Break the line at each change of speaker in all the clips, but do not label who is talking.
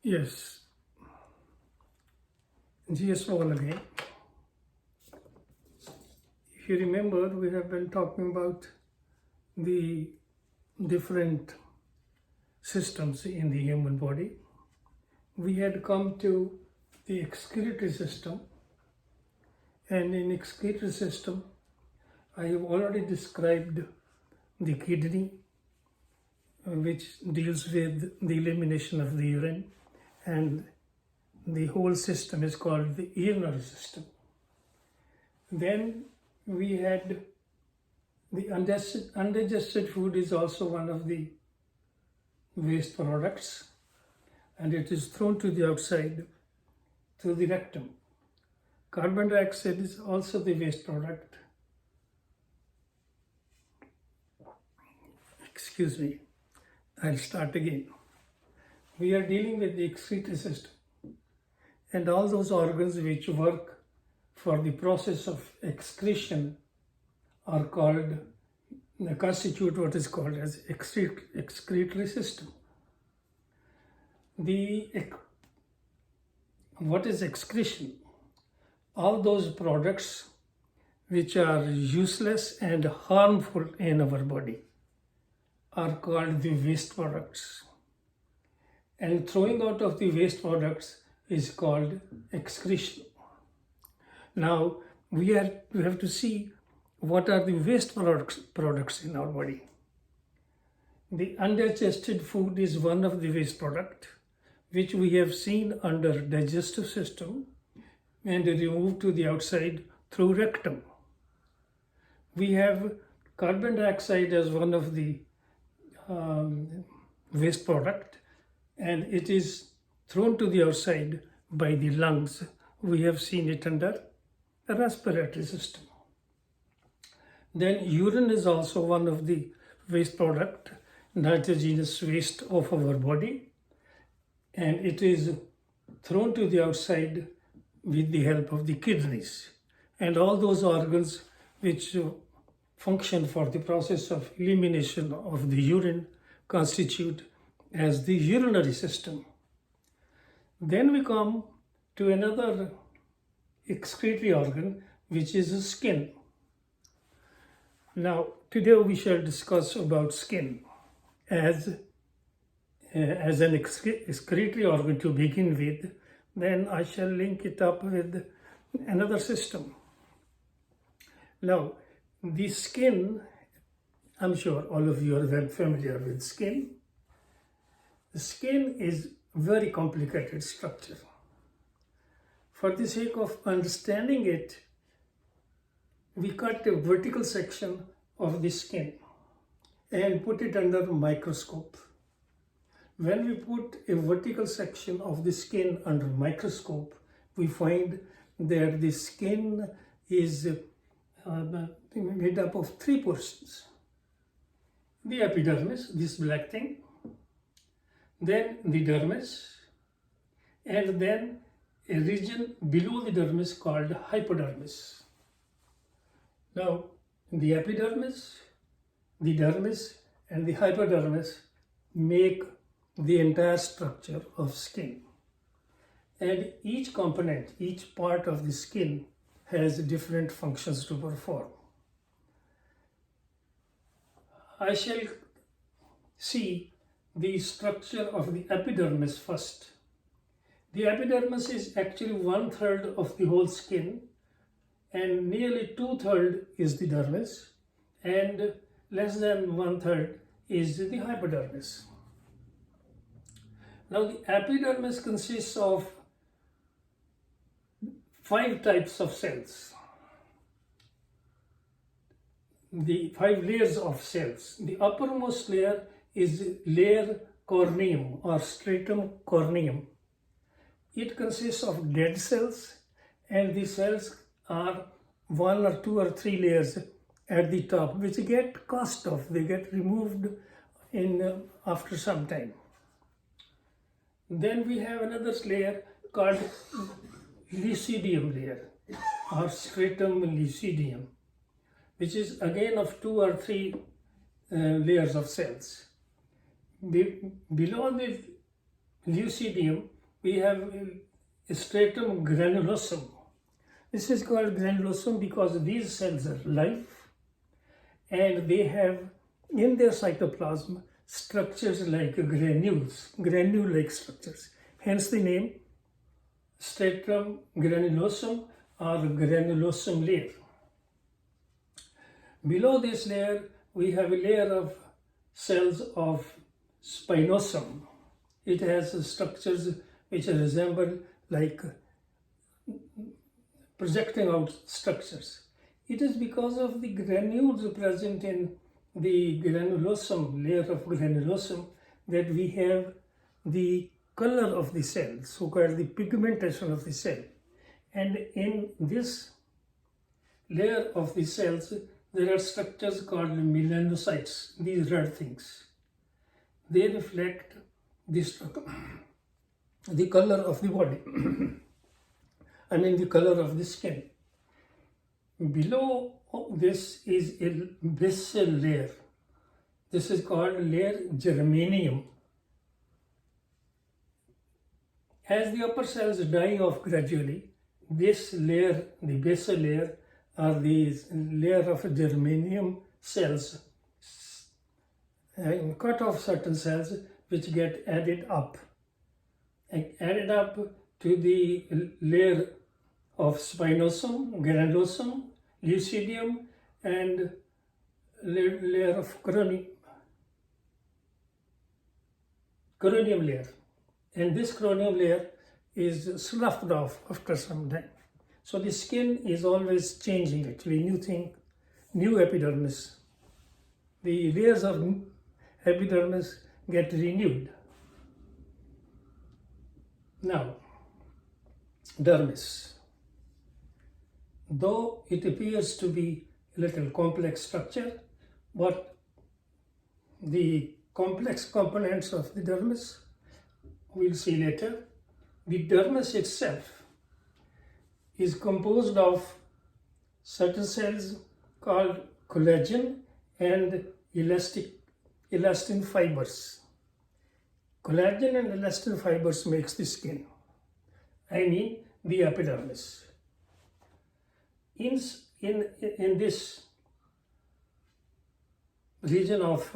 Yes, GS Wall again. If you remember, we have been talking about the different systems in the human body. We had come to the excretory system, and in excretory system, I have already described the kidney, which deals with the elimination of the urine, and the whole system is called the urinary system. Then we had the undigested food is also one of the waste products, and it is thrown to the outside through the rectum. Carbon dioxide is also the waste product. Excuse me, I'll start again. We are dealing with the excretory system and all those organs which work for the process of excretion are called, constitute what is called as excretory system. What is excretion? All those products which are useless and harmful in our body are called the waste products. And throwing out of the waste products is called excretion. Now, we have to see what are the waste products in our body. The undigested food is one of the waste product, which we have seen under digestive system and removed to the outside through rectum. We have carbon dioxide as one of the waste product, and it is thrown to the outside by the lungs. We have seen it under the respiratory system. Then urine is also one of the waste product, nitrogenous waste of our body, and it is thrown to the outside with the help of the kidneys and all those organs which function for the process of elimination of the urine constitute as the urinary system. Then we come to another excretory organ, which is the skin. Now, today we shall discuss about skin as an excretory organ to begin with. Then I shall link it up with another system. Now, the skin, I'm sure all of you are very familiar with skin. The skin is very complicated structure. For the sake of understanding it, we cut a vertical section of the skin and put it under a microscope. When we put a vertical section of the skin under microscope, we find that the skin is made up of three portions. The epidermis, this black thing, then the dermis, and then a region below the dermis called hypodermis. Now, the epidermis, the dermis, and the hypodermis make the entire structure of skin. And each component, each part of the skin has different functions to perform. I shall see the structure of the epidermis first. The epidermis is actually 1/3 of the whole skin, and nearly 2/3 is the dermis, and less than 1/3 is the hypodermis. Now, the epidermis consists of 5 types of cells. The 5 layers of cells. The uppermost layer is layer corneum or stratum corneum. It consists of dead cells, and the cells are 1 or 2 or 3 layers at the top, which get cast off. They get removed after some time. Then we have another layer called lucidium layer or stratum lucidium, which is again of 2 or 3 layers of cells. Below the lucidium, we have stratum granulosum. This is called granulosum because these cells are live and they have in their cytoplasm structures like granules, granule-like structures. Hence the name stratum granulosum or granulosum layer. Below this layer, we have a layer of cells of spinosum. It has structures which resemble like projecting out structures. It is because of the granules present in the granulosum, layer of granulosum, that we have the color of the cell, so-called the pigmentation of the cell. And in this layer of the cells, there are structures called melanocytes, these red things. They reflect the color of the body, I mean the color of the skin. Below this is a basal layer. This is called layer germanium. As the upper cells die off gradually, this layer, the basal layer, or the layer of germanium cells, cut off certain cells which get added up to the layer of spinosum, granulosum, lucidium, and layer of coronium layer. And this coronium layer is sloughed off after some time. So the skin is always changing actually, new thing, new epidermis. The layers of epidermis get renewed. Now, dermis. Though it appears to be a little complex structure, but the complex components of the dermis we'll see later. The dermis itself is composed of certain cells called collagen and elastin fibers. Collagen and elastin fibers makes the skin, I mean the epidermis. In this region of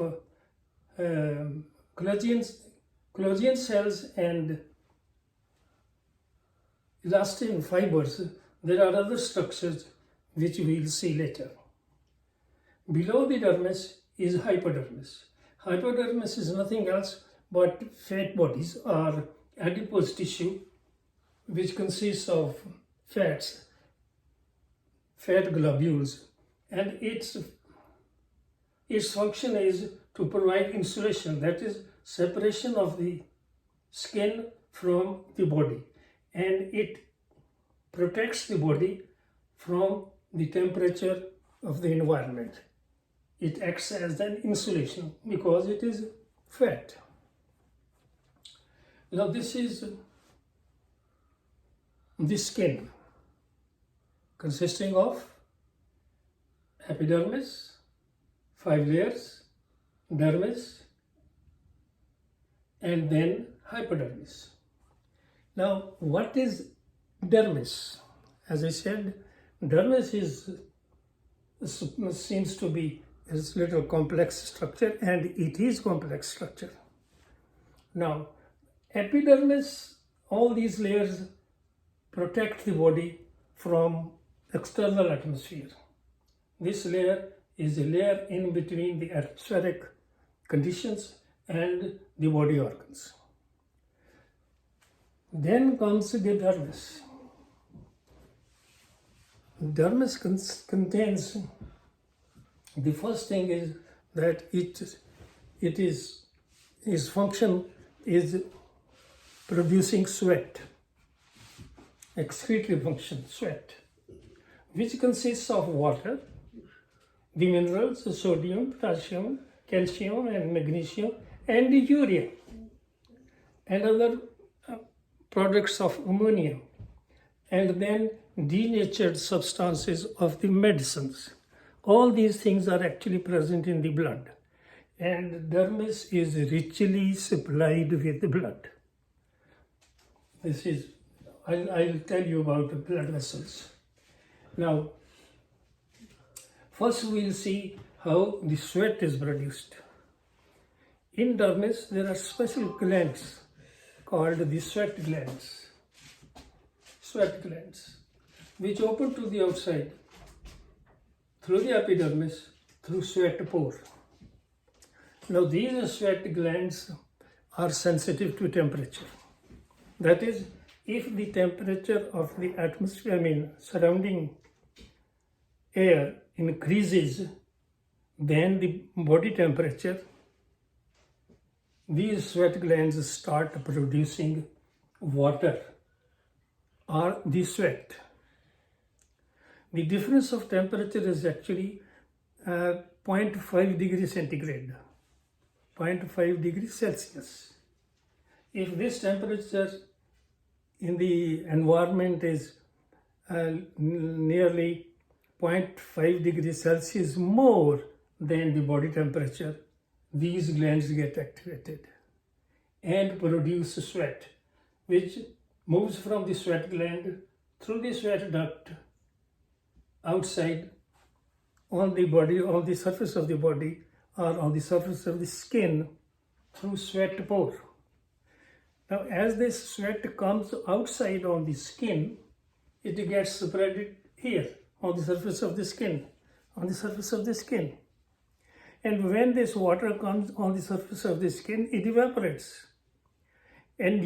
collagen cells and elastin fibers, there are other structures which we will see later. Below the dermis is hypodermis. Hypodermis is nothing else but fat bodies or adipose tissue which consists of fats, fat globules, and its function is to provide insulation, that is separation of the skin from the body, and it protects the body from the temperature of the environment. It acts as an insulation because it is fat. Now this is the skin consisting of epidermis, 5 layers, dermis, and then hypodermis. Now, what is dermis? As I said, dermis seems to be a little complex structure, and it is complex structure. Now, epidermis, all these layers protect the body from external atmosphere. This layer is a layer in between the atmospheric conditions and the body organs. Then comes the dermis. Dermis contains, the first thing is that its function is producing sweat, excretory function, sweat, which consists of water, the minerals, sodium, potassium, calcium, and magnesium, and the urea, and other products of ammonia, and then denatured substances of the medicines. All these things are actually present in the blood, and dermis is richly supplied with the blood. this is, I'll tell you about the blood vessels. Now, first we'll see how the sweat is produced. In dermis, there are special glands called the sweat glands, which open to the outside through the epidermis through sweat pore. Now, these sweat glands are sensitive to temperature. That is, if the temperature of the atmosphere, surrounding air increases than the body temperature, these sweat glands start producing water or the sweat. The difference of temperature is actually 0.5 degrees centigrade, 0.5 degrees Celsius. If this temperature in the environment is nearly 0.5 degrees Celsius more than the body temperature, these glands get activated and produce sweat, which moves from the sweat gland through the sweat duct outside on the body, on the surface of the body, or on the surface of the skin through sweat pore. Now, as this sweat comes outside on the skin, it gets spread here on the surface of the skin, And when this water comes on the surface of the skin, it evaporates. And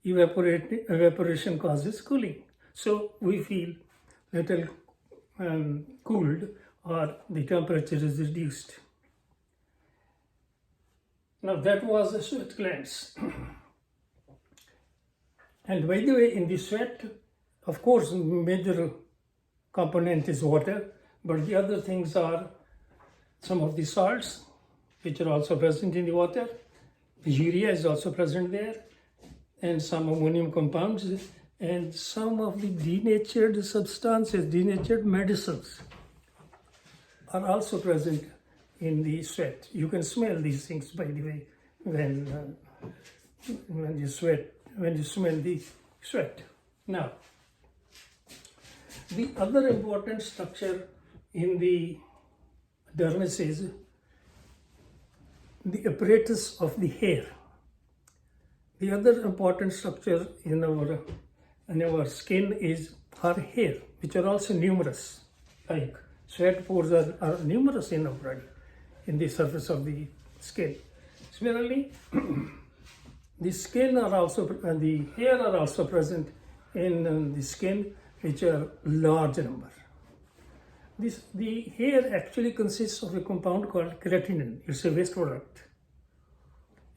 evaporation causes cooling. So we feel little cooled, or the temperature is reduced. Now that was the sweat glands. And by the way, in the sweat, of course, major component is water, but the other things are some of the salts, which are also present in the water. The urea is also present there, and some ammonium compounds, and some of the denatured substances, denatured medicines are also present in the sweat. You can smell these things, by the way, when you smell the sweat. Now, the other important structure in the dermis is the apparatus of the hair. The other important structure in our skin is our hair, which are also numerous. Like sweat pores are numerous in our body, in the surface of the skin. Similarly, the skin are also, and the hair are also present in the skin, which are large number. The hair actually consists of a compound called keratin. It's a waste product.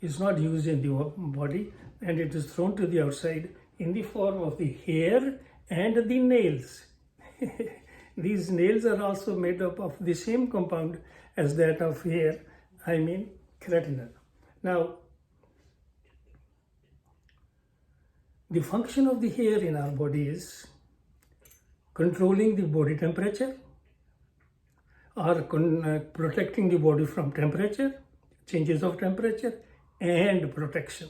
It's not used in the body, and it is thrown to the outside in the form of the hair and the nails. These nails are also made up of the same compound as that of hair, keratin. Now, the function of the hair in our body is controlling the body temperature, or protecting the body from temperature, changes of temperature, and protection.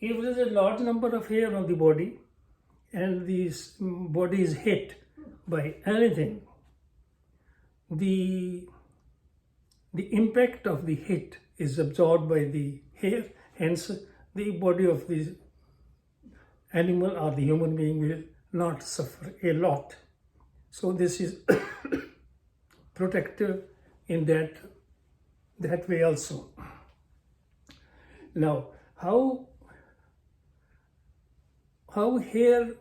If there is a large number of hair on the body and the body is hit by anything, the impact of the hit is absorbed by the hair, hence the body of the animal or the human being will not suffer a lot. So this is protective in that way also. Now, how hair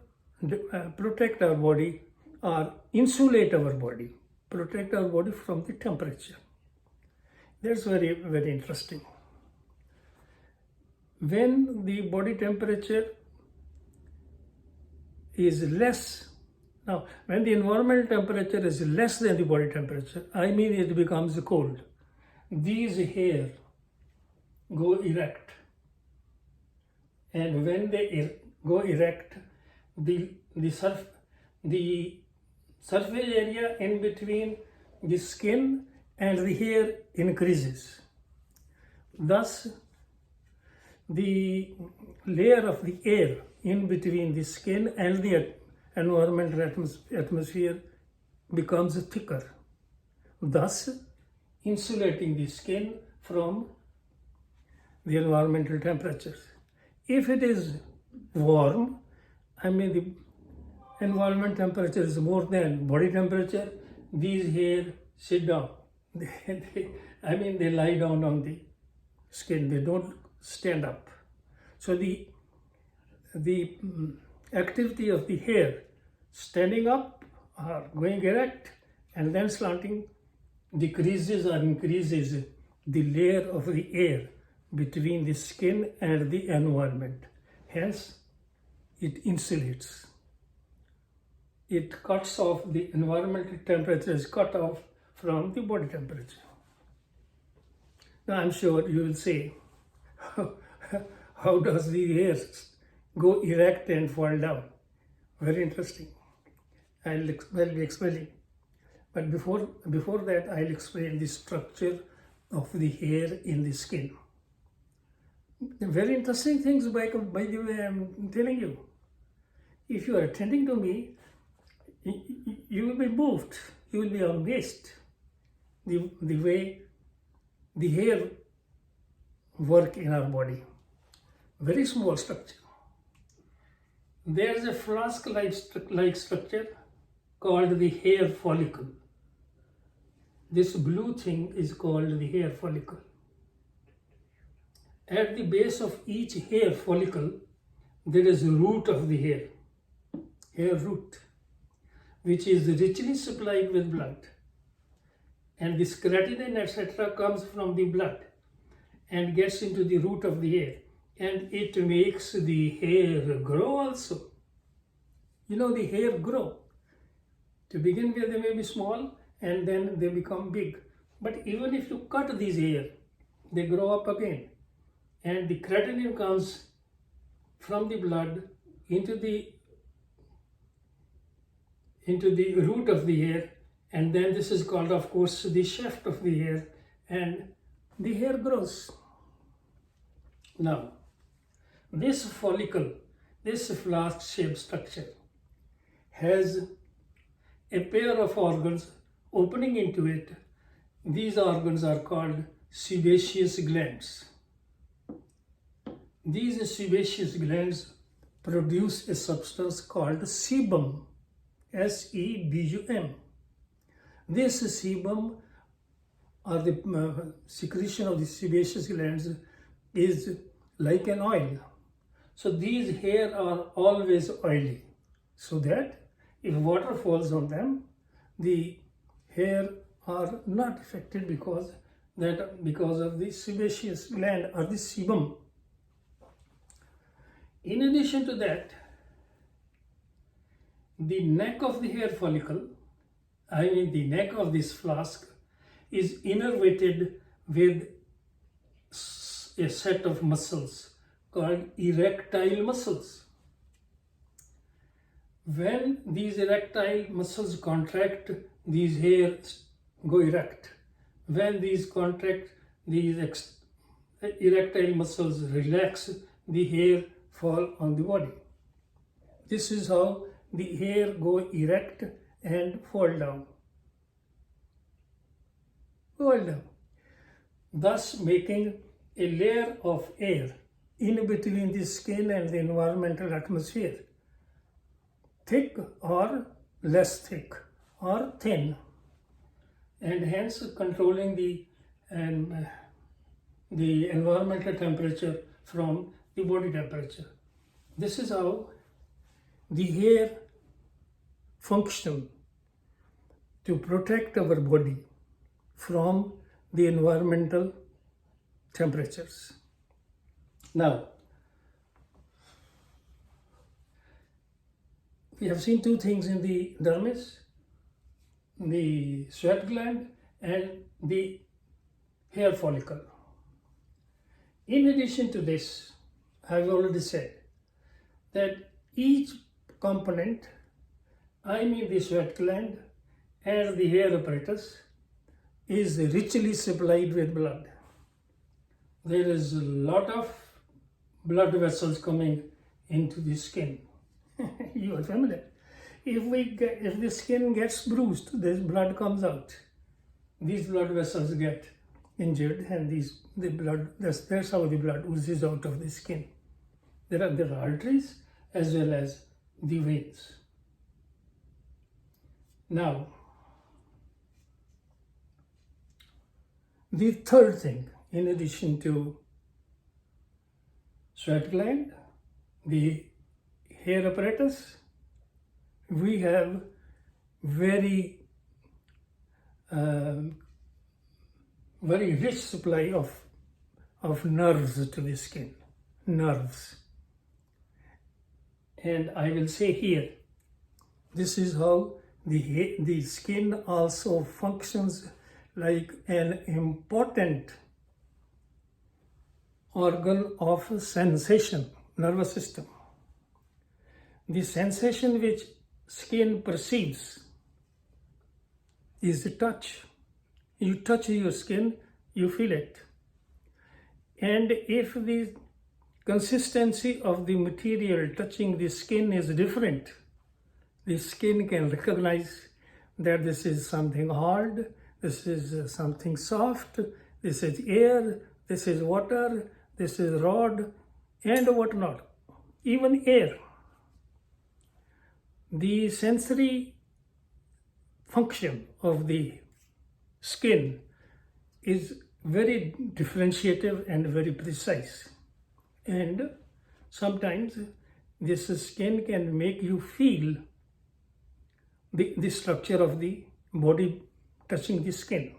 protect our body or insulate our body, protect our body from the temperature? That's very, very interesting. When the body temperature is less, now when the environmental temperature is less than the body temperature, it becomes cold. These hair go erect, and when they go erect, the surface area in between the skin and the hair increases. Thus, the layer of the air in between the skin and the environmental atmosphere becomes thicker, thus insulating the skin from the environmental temperatures. If it is warm, the environment temperature is more than body temperature, these hair sit down. They lie down on the skin, they don't stand up. So the activity of the hair standing up or going erect and then slanting decreases or increases the layer of the air between the skin and the environment. Hence, it insulates. It cuts off the environmental temperature, is cut off from the body temperature. Now I'm sure you will say, how does the hair go erect and fall down? Very interesting. I'll be explaining. But before that, I'll explain the structure of the hair in the skin. Very interesting things, by the way, I'm telling you. If you are attending to me, you will be moved, you will be amazed the way the hair work in our body. Very small structure. There is a flask-like structure called the hair follicle. This blue thing is called the hair follicle. At the base of each hair follicle, there is a root of the hair root, which is richly supplied with blood. And this keratin, etc., comes from the blood and gets into the root of the hair. And it makes the hair grow also. The hair grow. To begin with, they may be small and then they become big. But even if you cut these hair, they grow up again. And the keratin comes from the blood into the root of the hair, and then this is called, of course, the shaft of the hair, and the hair grows. Now, this follicle, this flask-shaped structure, has a pair of organs opening into it. These organs are called sebaceous glands. These sebaceous glands produce a substance called sebum, S-E-B-U-M. This sebum, or the secretion of the sebaceous glands, is like an oil. So these hair are always oily, so that if water falls on them, the hair are not affected because of the sebaceous gland or the sebum. In addition to that, the neck of the hair follicle, the neck of this flask, is innervated with a set of muscles called erectile muscles. When these erectile muscles contract, these hairs go erect. When these contract, these erectile muscles relax, the hair fall on the body. This is how the hair go erect and fall down. Thus making a layer of air in between the skin and the environmental atmosphere, thick or less thick or thin, and hence controlling the environmental temperature from the body temperature. This is how the hair function to protect our body from the environmental temperatures. Now, we have seen two things in the dermis, the sweat gland and the hair follicle. In addition to this, I've already said that each component, the sweat gland and the hair apparatus, is richly supplied with blood. There is a lot of blood vessels coming into the skin. You are familiar. If the skin gets bruised, this blood comes out. These blood vessels get injured, and that's how the blood oozes out of the skin. There are arteries as well as the veins. Now, the third thing, in addition to sweat gland, the hair apparatus, we have very rich supply of nerves to the skin, nerves. And I will say here, this is how the skin also functions like an important organ of sensation, nervous system. The sensation which skin perceives is the touch. You touch your skin, you feel it. And if the consistency of the material touching the skin is different, the skin can recognize that this is something hard, this is something soft, this is air, this is water, this is rod, and whatnot. Even air. The sensory function of the skin is very differentiative and very precise. And sometimes this skin can make you feel the structure of the body touching the skin.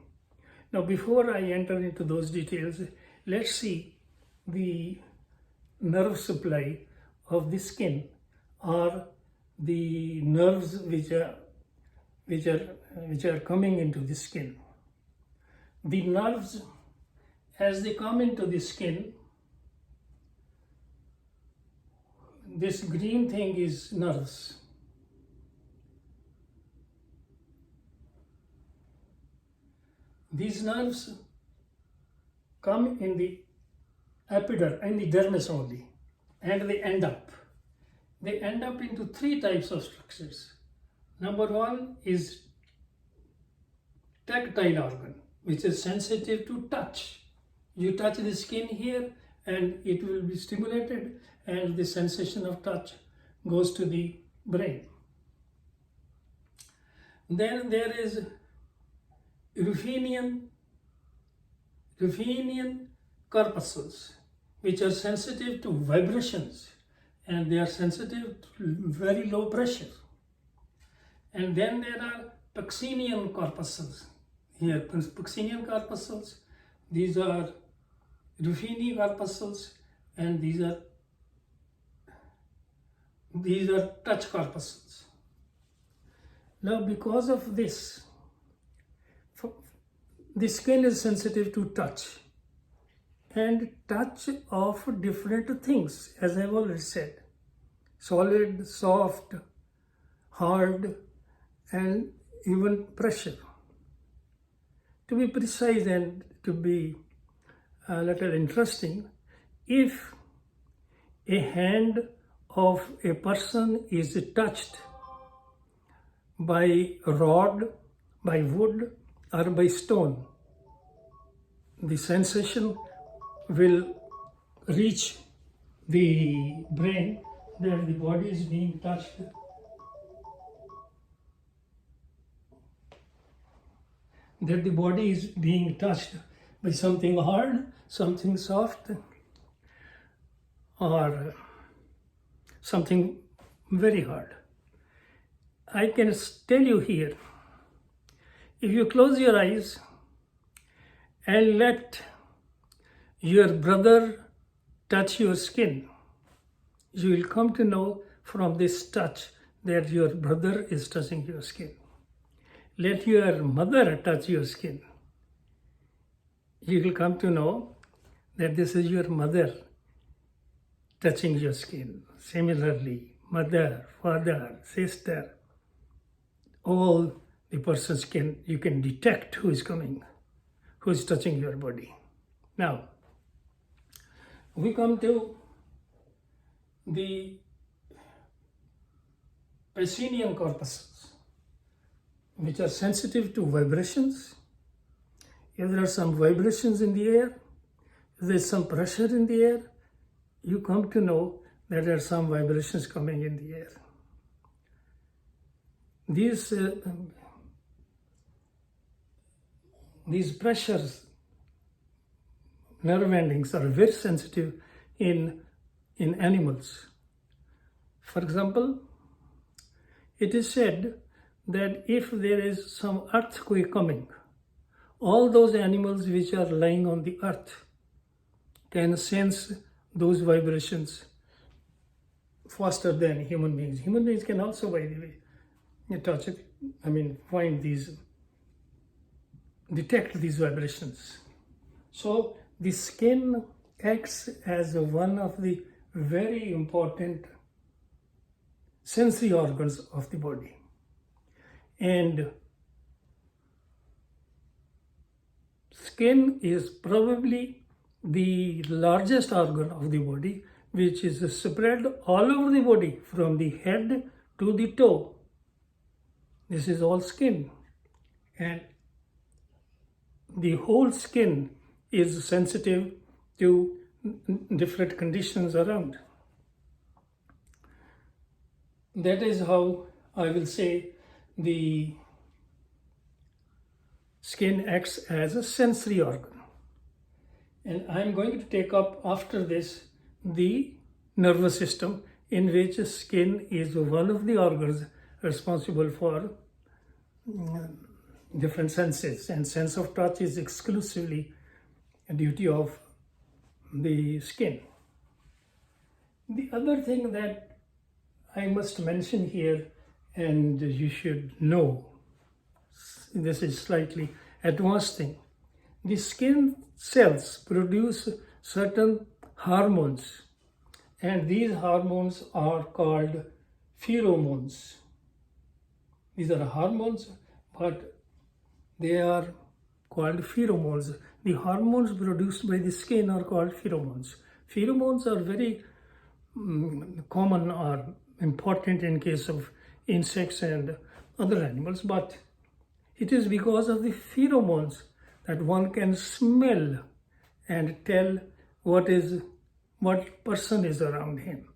Now, before I enter into those details, let's see the nerve supply of the skin, or the nerves which are coming into the skin. The nerves, as they come into the skin, this green thing is nerves. These nerves come in the in the dermis only, and they end up into three types of structures. Number one is tactile organ, which is sensitive to touch. You touch the skin here and it will be stimulated, and the sensation of touch goes to the brain. Then there is Ruthenian corpuscles, which are sensitive to vibrations, and they are sensitive to very low pressure. And then there are Puxinian corpuscles. Here, Puxinian corpuscles, these are Ruffini corpuscles, and these are touch corpuscles. Now, because of this, the skin is sensitive to touch, and touch of different things, as I've already said: solid, soft, hard, and even pressure. To be precise and to be a little interesting, if a hand of a person is touched by rod, by wood, or by stone, the sensation will reach the brain that the body is being touched. That the body is being touched by something hard, something soft, or something very hard. I can tell you here, if you close your eyes and let your brother touch your skin, you will come to know from this touch that your brother is touching your skin. Let your mother touch your skin. You will come to know that this is your mother touching your skin. Similarly, mother, father, sister, all the person's skin, you can detect who is coming, who is touching your body. Now, we come to the Pacinian corpuscles, which are sensitive to vibrations. If there are some vibrations in the air, if there's some pressure in the air, you come to know that there are some vibrations coming in the air. These pressures, nerve endings, are very sensitive in animals. For example, it is said that if there is some earthquake coming, all those animals which are lying on the earth can sense those vibrations faster than human beings. Human beings can also, by the way, touch it, find these, detect these vibrations. So the skin acts as one of the very important sensory organs of the body. And skin is probably the largest organ of the body, which is spread all over the body from the head to the toe. This is all skin. And the whole skin is sensitive to different conditions around. That is how I will say the skin acts as a sensory organ. And I'm going to take up after this the nervous system, in which skin is one of the organs responsible for different senses, and sense of touch is exclusively a duty of the skin. The other thing that I must mention here, and you should know, this is slightly advanced thing. The skin cells produce certain hormones, and these hormones are called pheromones. These are hormones, but they are called pheromones. The hormones produced by the skin are called pheromones. Pheromones are very common or important in case of insects and other animals, but it is because of the pheromones that one can smell and tell what person is around him.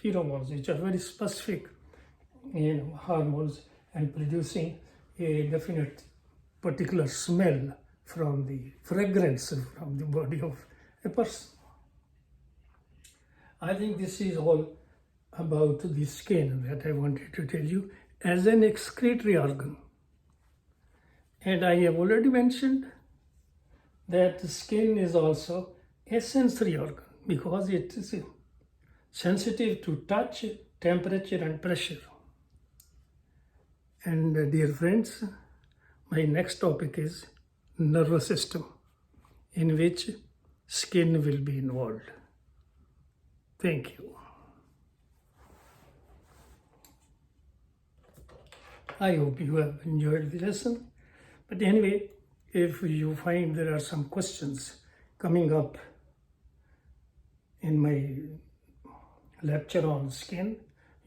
Pheromones, which are very specific hormones, and producing a definite particular smell from the fragrance from the body of a person. I think this is all about the skin that I wanted to tell you as an excretory organ. And I have already mentioned that the skin is also a sensory organ because it is sensitive to touch, temperature, and pressure. And dear friends, my next topic is nervous system, in which skin will be involved. Thank you. I hope you have enjoyed the lesson. But anyway, if you find there are some questions coming up in my lecture on skin,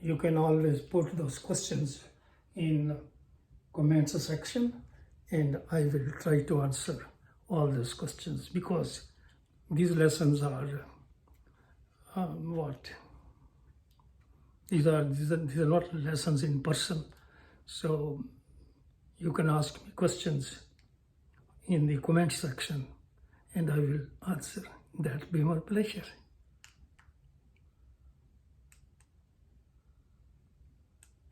you can always put those questions in comments section, and I will try to answer all those questions, because these lessons are these are not lessons in person. So you can ask me questions in the comment section and I will answer. That will be my pleasure.